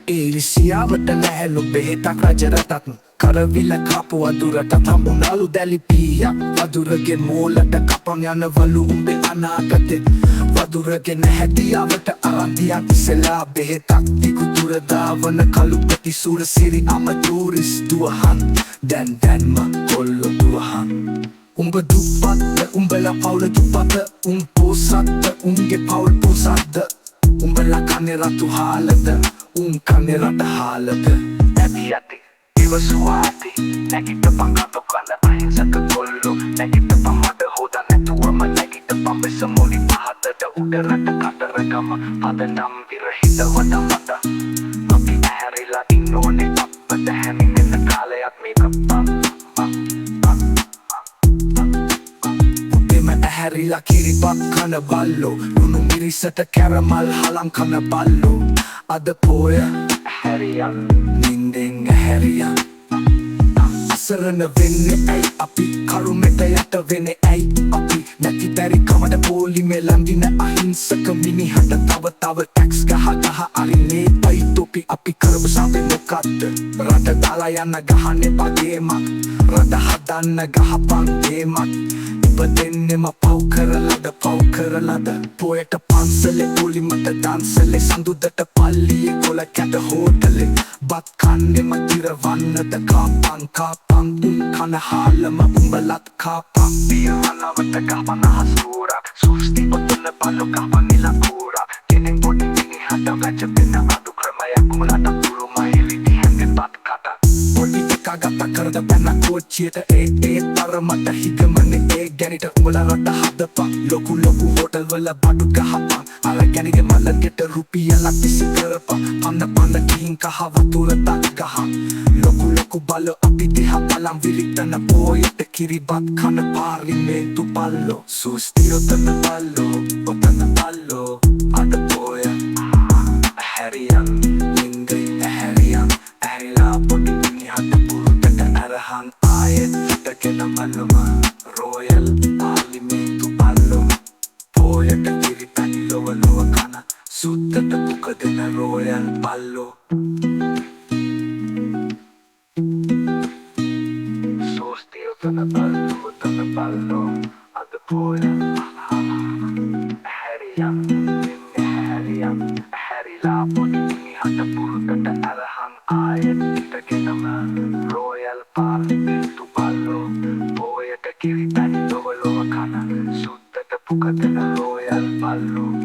ඉරිසියාවට නැහැලු බෙහෙතක් රජරටත් කරවිල කපු අදුරට තමුණලු දැලිපියක් වදුරගෙන් මෝලට කපන් යනවලු උඹේ අනාගතෙත් වදුරගෙන හැටියාවට අරන්දියක් ඉසලා බෙහෙතක් දිගුතුර දාවන කළුපති සුරසිරි අමතූරිස් දුවහන් දැන්ම කොල්ලො දුවහන් උඹ දුප්පත්ද උඹලා පවුල දුප්පත්ද උන් පෝසත්ද උන්ගේ පවුල් පෝසත්ද උඹලා කන්නේ රතු හාලද උන් කන්නේ රට හාලද ඇති ඇති ඉවසුවාති නැගිටපන් කටු කන අහිංසක කොල්ලෝ නැගිටපන් මට හොද නැතුවම නැගිටපන් බෙස මොලි පහතට උඩරට කතරගම පදනම් විරහිත වඩ මට අපි ඇහැරිලා ඉන්නෝනේ අපට හැමිනෙන කාලයක් මේක ඇහැරිලා කිරිබත් කන බල්ලෝ ලුණු මිරිසට කැරමල් හලං කන බල්ලෝ අද පෝය ඇහැරියන් නින්දෙන් ඇහැරියන් අසරණ වෙන්නේ ඇයි අපි කරුමෙට යට වෙන්නේ ඇයි අපි නැති බැරි කමට පොලිමේ ලන්දින අහිංසක මිනිහට තව ටැක්ස් ගහ අරින්නේ පයි තොපි අපි කරපු සාපේ මොකද්ද රට දාලා යන්න ගහන්නේ පගේමක් රට හදන්න ගහපන් ගේමක් ඉපදෙන්නෙම පව් කරලද පොයට පන්සලේ පොලිමට දන්සලේ සඳුදට පල්ලියේ කොල කැට හෝටලේ බත් කන්නෙම තිරවන්නද කාපන් උන් කන හාලම උඹලත් කාපන් පියවනවට ගහපන හසුරක් සුස්ති ඔතන බලු ගහපනිලා කුරා කෙනෙක් පොඩි මිනිහට වැජපෙන අඩු ක්‍රමයක් උඹලට පුරුමයි රිදි හැන්දෙන් බත් කට පොඩි එකා ගත කරද බැන කෝච්චියට ඒ තරමට හිගමනේ ඒ ගැනිට උඹලා රට හදපන් ලොකු හෝටල් වල බඩු ගහපන් අර ගැනිගේ මල්ලකට රුපියලක් විසි කරපන් පන්න ගිහින් කහ වතුර තක් ගහන් ලොකු බල්ලෝ අපි දිහා බලන් විරිටන පොයට කිරිබත් කන පාර්ලිමේන්තු පල්ලෝ සුස්ති ඔතන බල්ලෝ අද පොය ඇහැරියන් නින්දෙන් ඇහැරියන් ඇහැරිලා පොඩි මිනිහට පුරුතට අරහන් ආයෙත් හිටගෙන මල්ලම රෝයල් පාර්ලිමේන්තු පල්ලෝ පොයට කිරිතනි ලොව කන සුත්තට පුකදෙන රෝයල් පල්ලෝ ඔතන බල්ලෝ අද පොය ඇහැරිලා පොඩි මිනිහට පුරුතට අරහන් ආයෙත් හිටගෙනම රෝයල් පාර්ලිමේන්තු පල්ලෝ පොයට කිරිතනි ලොව කන සුත්තට පුකදෙන රෝයල් පල්ලෝ